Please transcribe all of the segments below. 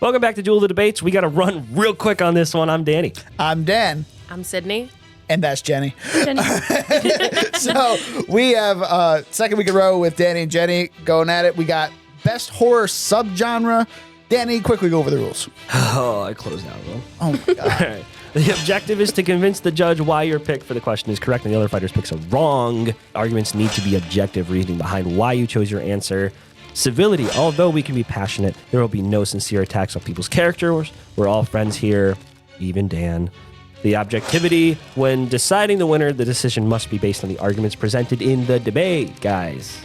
Welcome back to Duel of the Debates. We got to run real quick on this one. I'm Danny. I'm Dan. I'm Sydney. And that's Jenny. Jenny. So we have second week in a row with Danny and Jenny going at it. We got best horror subgenre. Danny, quickly go over the rules. Oh, I closed out, bro. Oh, my God. All right. The objective is to convince the judge why your pick for the question is correct and the other fighter's picks are wrong. Arguments need to be objective, reasoning behind why you chose your answer. Civility, although we can be passionate, there will be no sincere attacks on people's characters. We're all friends here, even Dan. The objectivity, when deciding the winner, the decision must be based on the arguments presented in the debate, guys.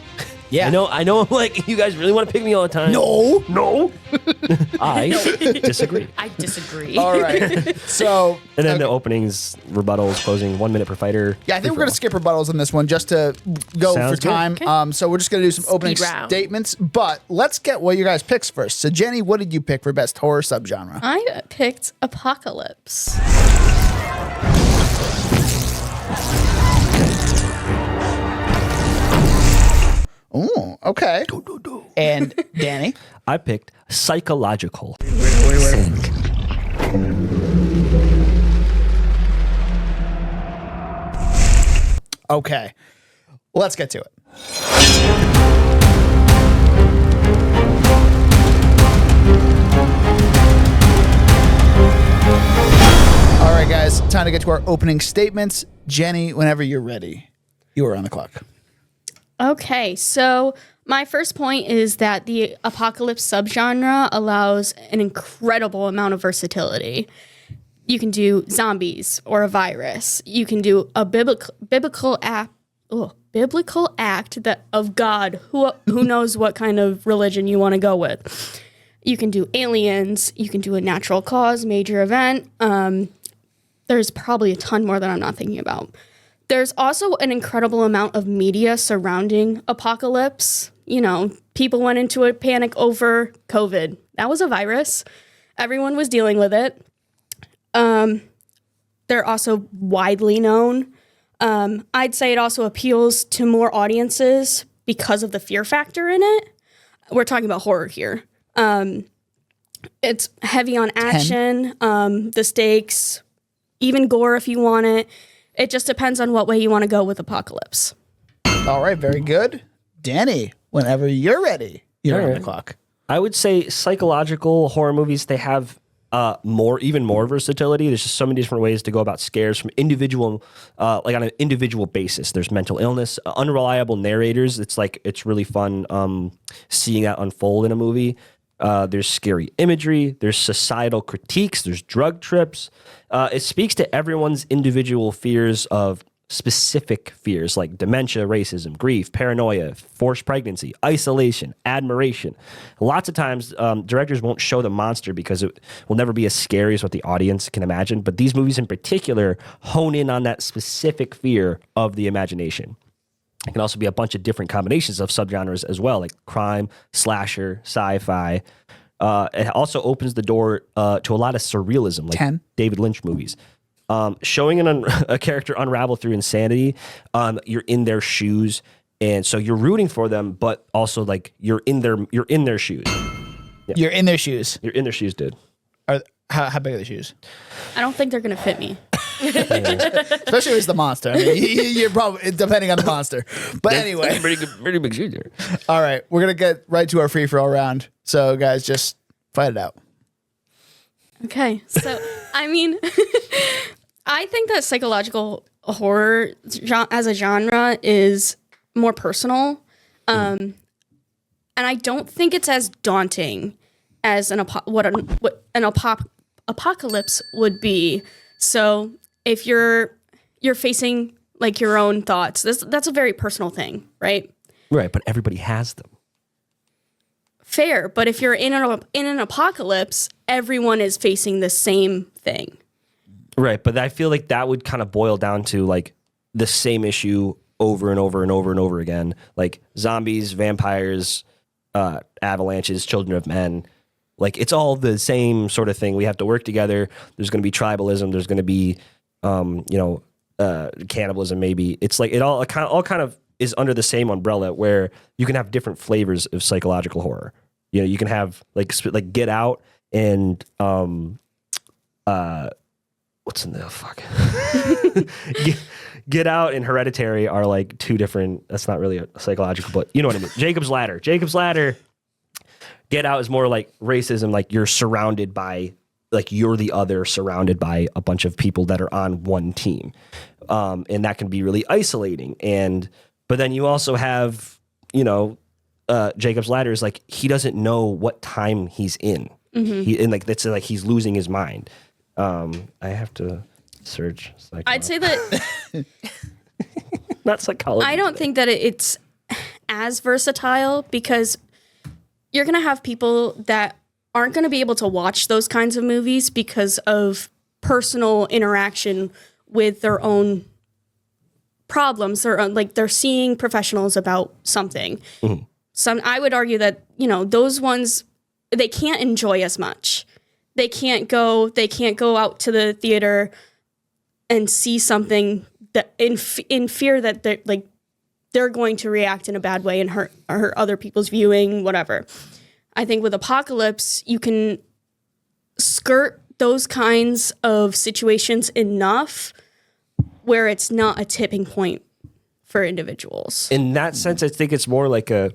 Yeah. I know, like, you guys really want to pick me all the time. No. I disagree. I disagree. All right. So. And then the openings, rebuttals, closing, 1 minute per fighter. Yeah, I think we're going to skip rebuttals on this one just to go Sounds for time. good. Okay. So we're just going to do some opening round. statements. But let's get what you guys picks first. So, Jenny, what did you pick for best horror subgenre? I picked Apocalypse. Oh, okay. And Danny? I picked psychological. Okay. Let's get to it. All right, guys. Time to get to our opening statements. Jenny, whenever you're ready, you are on the clock. Okay, so my first point is that the apocalypse subgenre allows an incredible amount of versatility. You can do zombies or a virus. You can do a biblical act that of God. Who knows what kind of religion you want to go with? You can do aliens. You can do a natural cause, major event. There's probably a ton more that I'm not thinking about. There's also an incredible amount of media surrounding Apocalypse. You know, people went into a panic over COVID. That was a virus. Everyone was dealing with it. They're also widely known. I'd say it also appeals to more audiences because of the fear factor in it. We're talking about horror here. It's heavy on action, the stakes, even gore if you want it. It just depends on what way you want to go with Apocalypse. All right, very good. Danny, whenever you're ready, you're on the clock. I would say psychological horror movies, they have even more versatility. There's just so many different ways to go about scares from individual, like on an individual basis. There's mental illness, unreliable narrators. It's really fun seeing that unfold in a movie. There's scary imagery. There's societal critiques. There's drug trips. It speaks to everyone's individual fears of specific fears like dementia, racism, grief, paranoia, forced pregnancy, isolation, admiration. Lots of times, directors won't show the monster because it will never be as scary as what the audience can imagine. But these movies in particular hone in on that specific fear of the imagination. It can also be a bunch of different combinations of subgenres as well, like crime, slasher, sci-fi. It also opens the door to a lot of surrealism, like 10. David Lynch movies. Showing a character unravel through insanity, you're in their shoes, and so you're rooting for them, but also like you're in their shoes. Yeah. You're in their shoes. You're in their shoes, dude. How big are the shoes? I don't think they're going to fit me. Especially if it's the monster. I mean, you're probably depending on the monster. But anyway, pretty big shoes there. all right, we're gonna get right to our free for all round. So guys, just fight it out. Okay, so I mean, I think that psychological horror as a genre is more personal, and I don't think it's as daunting as what an apocalypse would be. So if you're facing like your own thoughts, that's a very personal thing, right? Right, but everybody has them. Fair, but if you're in an apocalypse, everyone is facing the same thing. Right, but I feel like that would kind of boil down to like the same issue over and over and over and over again, like zombies, vampires, avalanches, children of men. Like it's all the same sort of thing. We have to work together. There's going to be tribalism. There's going to be, cannibalism. Maybe it's like it all kind of is under the same umbrella where you can have different flavors of psychological horror. You know, you can have like Get Out and what's in the fuck? Get Out and Hereditary are like two different. That's not really a psychological, but you know what I mean. Jacob's Ladder. Get Out is more like racism. Like you're surrounded by, like you're the other, surrounded by a bunch of people that are on one team, and that can be really isolating. But then you also have, Jacob's Ladder is like he doesn't know what time he's in. And like that's like he's losing his mind. I have to search. I'd say that not psychology. I don't think that it's as versatile because you're going to have people that aren't going to be able to watch those kinds of movies because of personal interaction with their own problems. They're seeing professionals about something. I would argue that, those ones, they can't enjoy as much. They can't go out to the theater and see something that in fear that they're going to react in a bad way and hurt other people's viewing, whatever. I think with Apocalypse, you can skirt those kinds of situations enough where it's not a tipping point for individuals. In that sense, I think it's more like an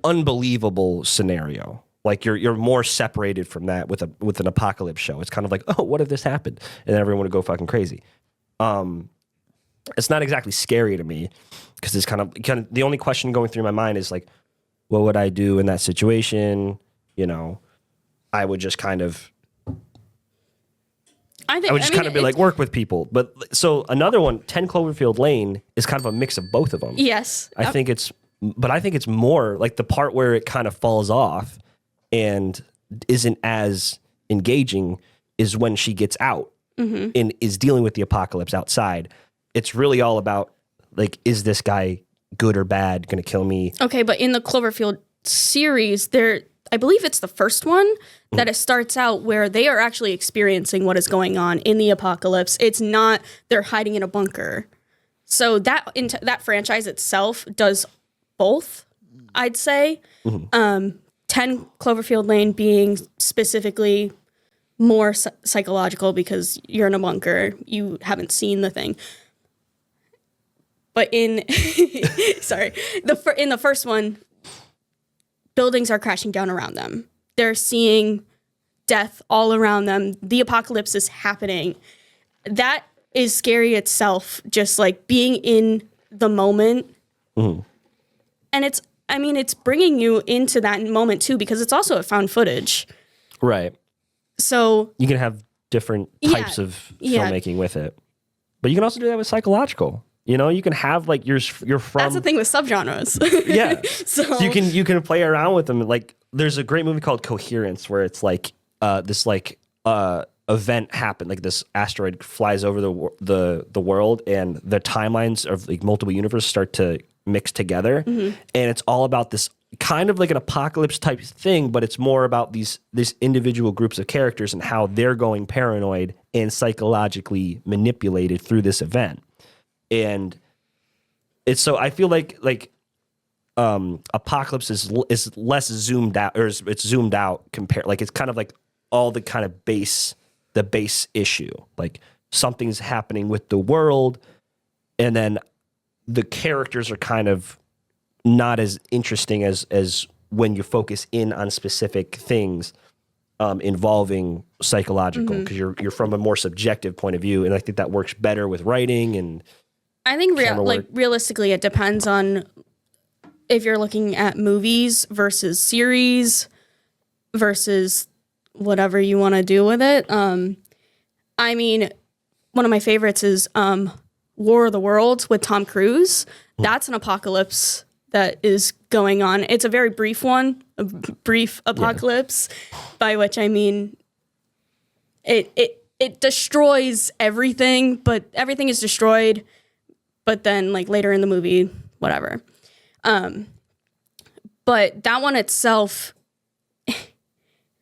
unbelievable scenario. Like you're more separated from that with an apocalypse show. It's kind of like, oh, what if this happened? And then everyone would go fucking crazy. It's not exactly scary to me because it's kind of the only question going through my mind is like, what would I do in that situation? I would just kind of, be like, work with people. But so another one, 10 Cloverfield Lane, is kind of a mix of both of them. Yes. I think it's more like the part where it kind of falls off and isn't as engaging is when she gets out and is dealing with the apocalypse outside. It's really all about like, is this guy good or bad, going to kill me? Okay, but in the Cloverfield series, I believe it's the first one that it starts out where they are actually experiencing what is going on in the apocalypse. It's not they're hiding in a bunker. So that franchise itself does both, I'd say. 10 Cloverfield Lane being specifically more psychological because you're in a bunker, you haven't seen the thing. But in the first one, buildings are crashing down around them. They're seeing death all around them. The apocalypse is happening. That is scary itself, just like being in the moment. And it's bringing you into that moment too, because it's also a found footage. Right. So you can have different types of filmmaking with it. But you can also do that with psychological. You can have like you're from. That's the thing with subgenres. Yeah. So you can play around with them. Like there's a great movie called Coherence where it's like this like event happened, like this asteroid flies over the world and the timelines of like multiple universes start to mix together, and it's all about this kind of like an apocalypse type thing, but it's more about these individual groups of characters and how they're going paranoid and psychologically manipulated through this event. And it's so I feel like Apocalypse is less zoomed out, or it's zoomed out compared, like it's kind of like all the kind of the base issue, like something's happening with the world, and then the characters are kind of not as interesting as when you focus in on specific things involving psychological, because you're from a more subjective point of view, and I think that works better with writing. And I think realistically, it depends on if you're looking at movies versus series versus whatever you want to do with it. I mean, one of my favorites is War of the Worlds with Tom Cruise. That's an apocalypse that is going on. It's a very brief one, a brief apocalypse, by which I mean it destroys everything, but everything is destroyed. But then, like, later in the movie, whatever. But that one itself,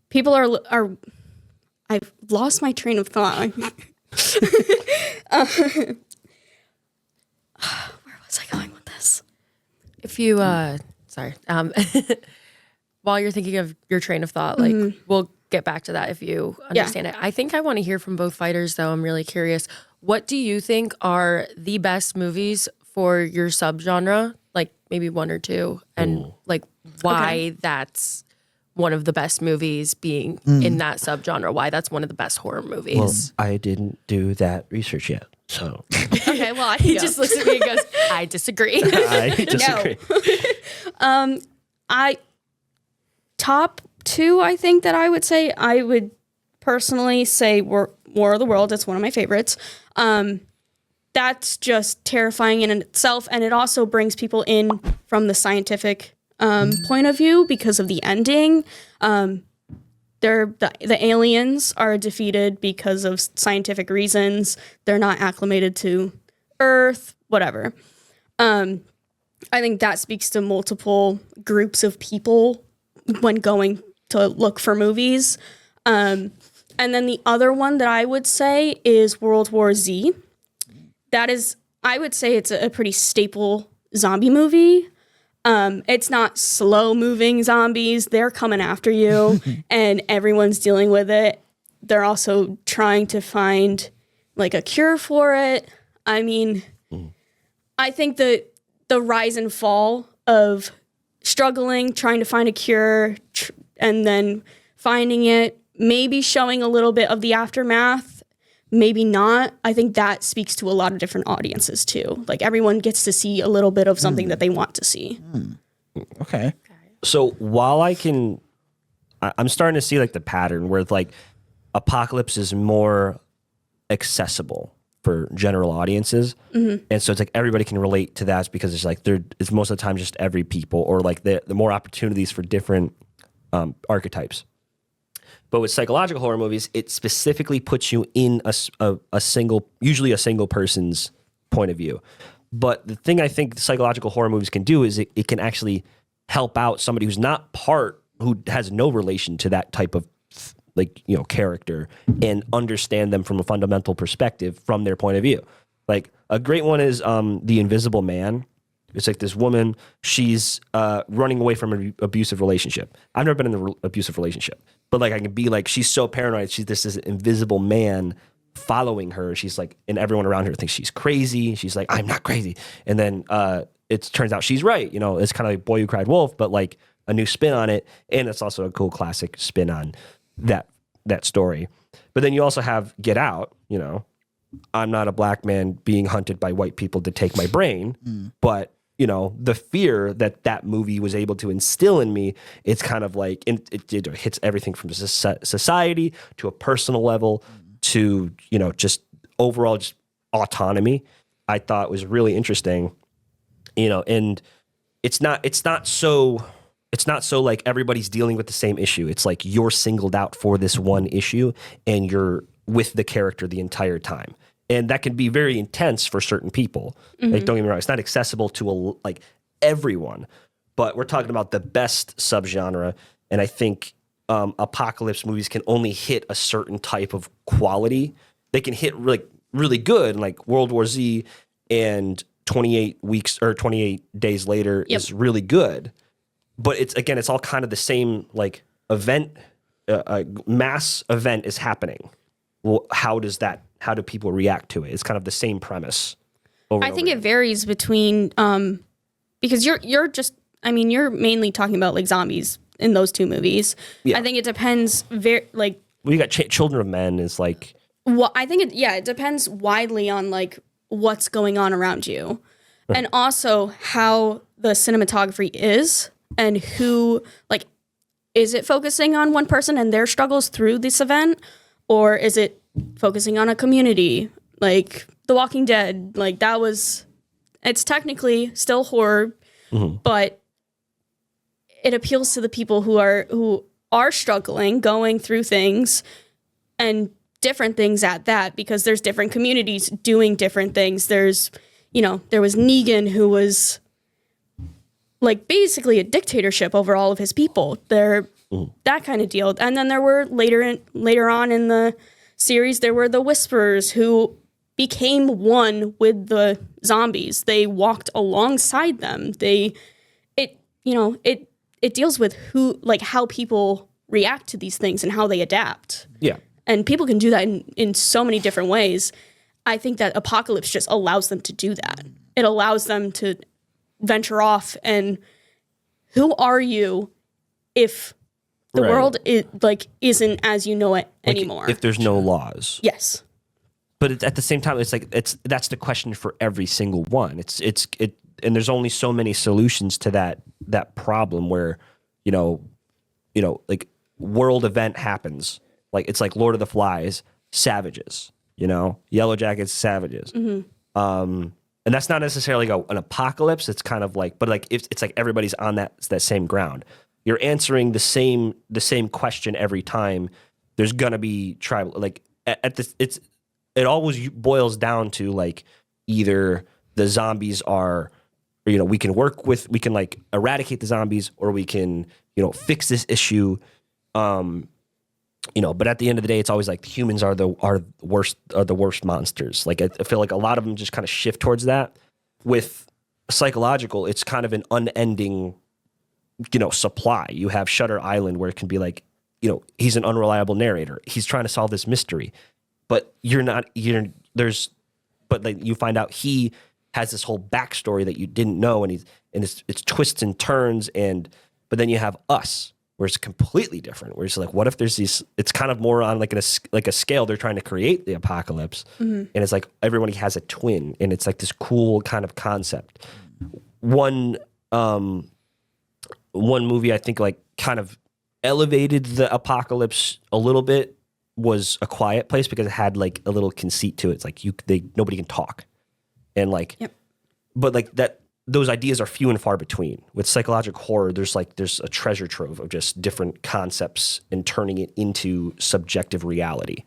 people are I've lost my train of thought. Where was I going with this? If you, sorry. while you're thinking of your train of thought, like we'll get back to that if you understand it. I think I want to hear from both fighters, though. I'm really curious. What do you think are the best movies for your subgenre? Like maybe one or two, and like why that's one of the best movies being in that subgenre. Why that's one of the best horror movies. Well, I didn't do that research yet, so Okay, well, I He just looks at me and goes, "I disagree." I disagree. I top two, I think that I would say. I would personally say War of the World. It's one of my favorites. That's just terrifying in itself, and it also brings people in from the scientific point of view because of the ending. The aliens are defeated because of scientific reasons. They're not acclimated to Earth, whatever. I think that speaks to multiple groups of people when going to look for movies. And then the other one that I would say is World War Z. That is, I would say it's a pretty staple zombie movie. It's not slow moving zombies. They're coming after you and everyone's dealing with it. They're also trying to find like a cure for it. I mean, I think that the rise and fall of struggling, trying to find a cure, and then finding it, maybe showing a little bit of the aftermath, maybe not. I think that speaks to a lot of different audiences too. Like everyone gets to see a little bit of something that they want to see. Okay. So while I'm starting to see like the pattern where like Apocalypse is more accessible for general audiences, and so it's like everybody can relate to that because it's like it's most of the time just every people or like the more opportunities for different archetypes. But with psychological horror movies, it specifically puts you in usually a single person's point of view. But the thing I think psychological horror movies can do is it can actually help out somebody who has no relation to that type of character and understand them from a fundamental perspective from their point of view. Like a great one is The Invisible Man. It's like this woman, she's running away from an abusive relationship. I've never been in an abusive relationship, but like I can be like, she's so paranoid. She's this invisible man following her. She's like, and everyone around her thinks she's crazy. She's like, I'm not crazy. And then it turns out she's right. You know, it's kind of like Boy Who Cried Wolf, but like a new spin on it. And it's also a cool classic spin on that story. But then you also have Get Out, you know, I'm not a black man being hunted by white people to take my brain, but you know, the fear that movie was able to instill in me, it's kind of like, it hits everything from society to a personal level to, you know, just overall just autonomy. I thought was really interesting, you know, and it's not so like everybody's dealing with the same issue. It's like you're singled out for this one issue and you're with the character the entire time. And that can be very intense for certain people. Like, don't get me wrong, it's not accessible to everyone, but we're talking about the best subgenre. And I think apocalypse movies can only hit a certain type of quality. They can hit really good, like World War Z and 28 weeks or 28 days later is really good. But it's all kind of the same like event, mass event is happening. Well, how do people react to it? It's kind of the same premise. I think it varies between because you're mainly talking about like zombies in those two movies. Yeah. I think it depends you got Children of Men is like. Well, I think it depends widely on like what's going on around you, and also how the cinematography is and who like is it focusing on one person and their struggles through this event. Or is it focusing on a community like The Walking Dead? Like it's technically still horror, but it appeals to the people who are struggling, going through things and different things at that, because there's different communities doing different things. There was Negan, who was like basically a dictatorship over all of his people. That kind of deal. And then there were later on in the series, there were the Whisperers who became one with the zombies. They walked alongside them. It it deals with how people react to these things and how they adapt. Yeah. And people can do that in so many different ways. I think that Apocalypse just allows them to do that. It allows them to venture off, and who are you if the world isn't as you know it anymore? If there's no laws. Yes. But at the same time, that's the question for every single one. And there's only so many solutions to that problem where, like world event happens. Like it's like Lord of the Flies, savages, Yellow Jackets, savages. And that's not necessarily an apocalypse. It's kind of like, but like it's like everybody's on that same ground. You're answering the same question every time. There's gonna be tribal, like it always boils down to like either the zombies are, we can like eradicate the zombies, or we can fix this issue. But at the end of the day, it's always like humans are the worst monsters. Like I feel like a lot of them just kind of shift towards that. With psychological, it's kind of an unending, supply. You have Shutter Island, where it can be like, he's an unreliable narrator. He's trying to solve this mystery, but but like you find out he has this whole backstory that you didn't know, and it's twists and turns, but then you have Us, where it's completely different, where it's like, what if there's these, it's kind of more on like a scale, they're trying to create the apocalypse, and it's like everybody has a twin, and it's like this cool kind of concept. One movie I think like kind of elevated the apocalypse a little bit was A Quiet Place, because it had like a little conceit to it. It's like nobody can talk, and like, but like that. Those ideas are few and far between. With psychological horror, there's a treasure trove of just different concepts and turning it into subjective reality.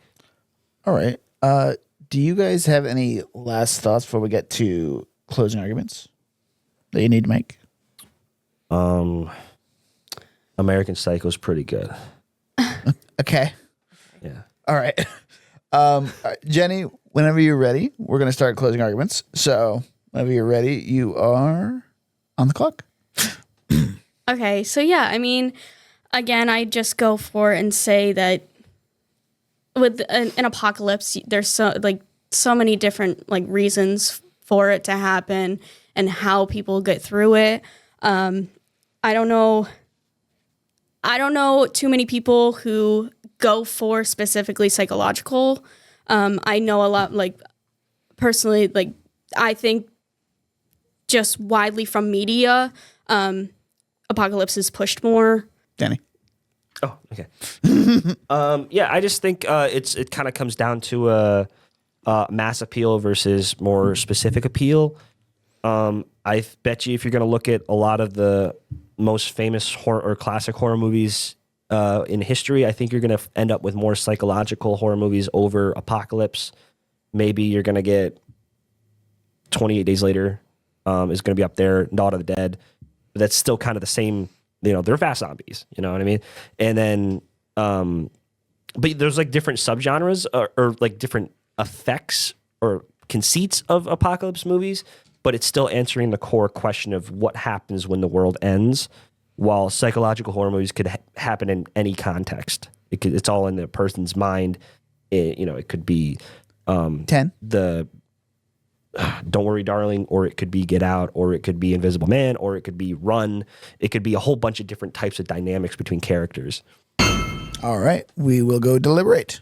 All right. Do you guys have any last thoughts before we get to closing arguments that you need to make? American Psycho is pretty good. Okay. Yeah. All right. Jenny, whenever you're ready, we're going to start closing arguments. So whenever you're ready, you are on the clock. Okay, so yeah, I mean, again, I just go for and say that with an apocalypse, there's so many different like reasons for it to happen and how people get through it. I don't know too many people who go for specifically psychological. I know a lot, like personally, like I think just widely from media, apocalypse is pushed more. Jenny. Oh, okay. Yeah, I just think it kind of comes down to mass appeal versus more specific appeal. I bet you if you're going to look at a lot of the most famous horror or classic horror movies in history, I think you're going to end up with more psychological horror movies over apocalypse. Maybe you're going to get 28 Days Later is going to be up there, Dawn of the Dead. But that's still kind of the same, they're fast zombies, you know what I mean? And then, but there's like different subgenres or like different effects or conceits of apocalypse movies, but it's still answering the core question of what happens when the world ends, while psychological horror movies could happen in any context. It's all in the person's mind. It could be 10. The Don't Worry, Darling, or it could be Get Out, or it could be Invisible Man, or it could be Run. It could be a whole bunch of different types of dynamics between characters. All right, we will go deliberate.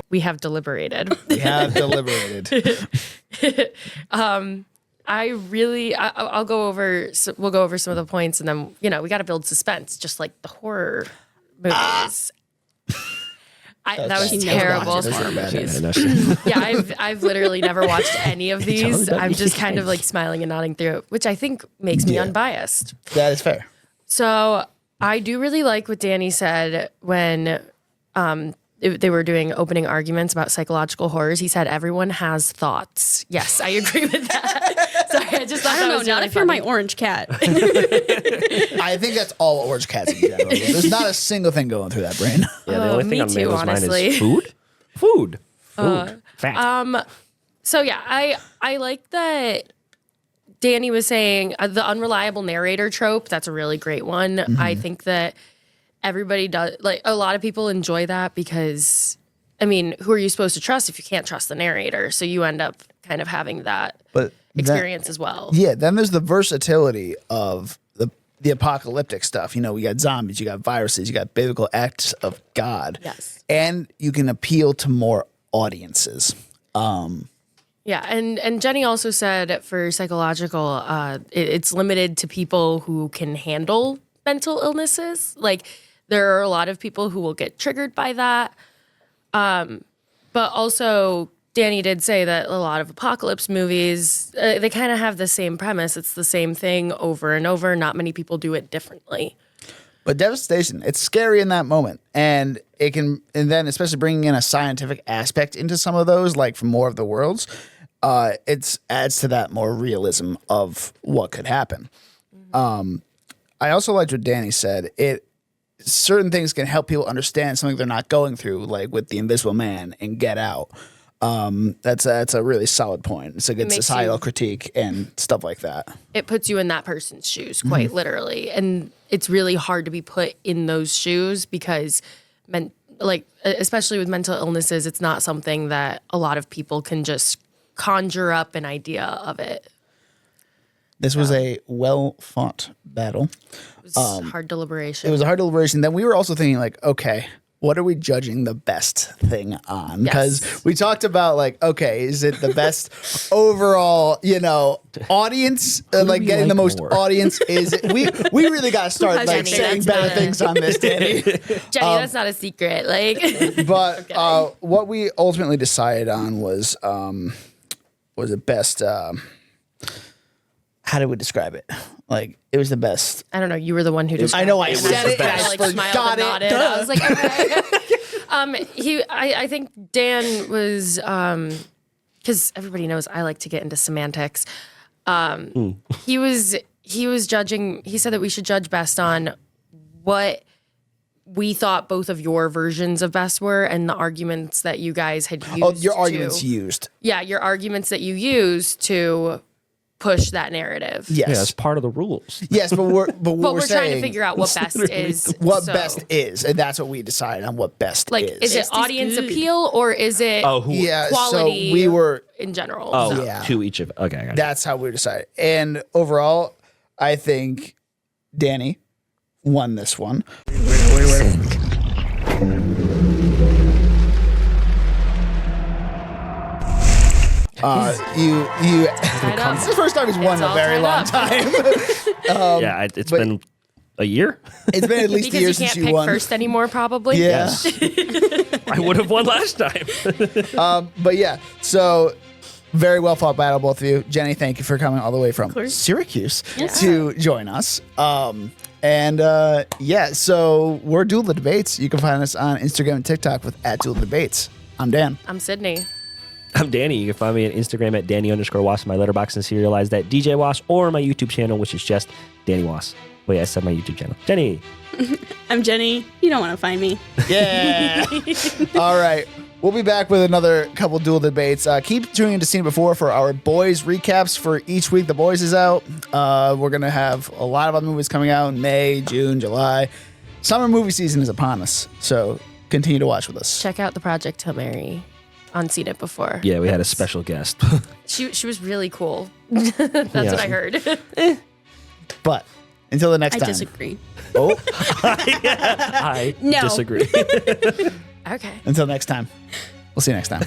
We have deliberated. We have deliberated. I'll go over. We'll go over some of the points, and then we got to build suspense, just like the horror movies. That was terrible. Yeah, I've literally never watched any of these. I'm just kind of like smiling and nodding through it, which I think makes me unbiased. That is fair. So I do really like what Danny said when they were doing opening arguments about psychological horrors. He said everyone has thoughts. Yes, I agree with that. Sorry, I just thought I don't know, was not really if you're funny. my orange cat. I think that's all orange cats in general. There's not a single thing going through that brain. Yeah, the only thing me on too, Mabel's mind honestly. is food. Fat. So yeah, I like that Danny was saying the unreliable narrator trope. That's a really great one. I think that everybody does, like a lot of people enjoy that because, I mean, who are you supposed to trust if you can't trust the narrator? So you end up kind of having that experience as well. Yeah, then there's the versatility of the apocalyptic stuff. You know, we got zombies, you got viruses, you got biblical acts of God. Yes. And you can appeal to more audiences. Yeah, and Jennie also said for psychological, it's limited to people who can handle mental illnesses. Like there are a lot of people who will get triggered by that. But also Danny did say that a lot of apocalypse movies, they kind of have the same premise. It's the same thing over and over. Not many people do it differently. But devastation, it's scary in that moment. And it can, and then especially bringing in a scientific aspect into some of those, like from More of the Worlds, it adds to that more realism of what could happen. I also liked what Danny said. Certain things can help people understand something they're not going through, like with The Invisible Man and Get Out. That's a really solid point. It's a good societal critique and stuff like that. It puts you in that person's shoes, quite literally. And it's really hard to be put in those shoes because, especially with mental illnesses, it's not something that a lot of people can just conjure up an idea of it. This was a well-fought battle. It was hard deliberation. It was a hard deliberation. Then we were also thinking, like, okay, what are we judging the best thing on? Because we talked about, like, okay, is it the best overall, audience? Like getting the most audience? Is it? We really got to start like saying better things on this, Danny. Jennie, that's not a secret. Like, but what we ultimately decided on was it best? How do we describe it? Like, it was the best. I don't know. You were the one who described I know I said it. I like smiled and nodded. I was like, okay. I think Dan was, because everybody knows I like to get into semantics. He was judging. He said that we should judge best on what we thought both of your versions of best were and the arguments that you guys had used. Oh, your arguments used. Yeah, your arguments that you used to push that narrative. Yes. Yeah, that's part of the rules. Yes, but we're saying, trying to figure out what best is. Best is, and that's what we decided on what best like, is. Is it audience appeal or is it quality so we were in general? To each of okay, I got that's how we decided. And overall, I think Danny won this one. It's the first time he's won in a very long time. Yeah, it's been a year. It's been at least a year since you won. Because you can't pick first anymore, probably. Yeah. I would have won last time. But yeah, so very well fought battle, both of you. Jennie, thank you for coming all the way from Syracuse to join us. So we're Duel the Debates. You can find us on Instagram and TikTok with @DuelTheDebates. I'm Dan. I'm Sydney. I'm Danny. You can find me on Instagram at Danny_Was, my letterbox and serialized at DJ Was, or my YouTube channel, which is just Danny Was. Wait, I said my YouTube channel. Jennie. I'm Jennie. You don't want to find me. Yeah. All right. We'll be back with another couple Duel debates. Keep tuning in to Seen It Before for our Boys recaps for each week The Boys is out. We're going to have a lot of other movies coming out in May, June, July. Summer movie season is upon us, so continue to watch with us. Check out the Project Hail Mary on Seen It Before. Yeah, we had a special guest. She was really cool. That's what I heard. But until the next time. I disagree. Oh. I disagree. Okay. Until next time. We'll see you next time.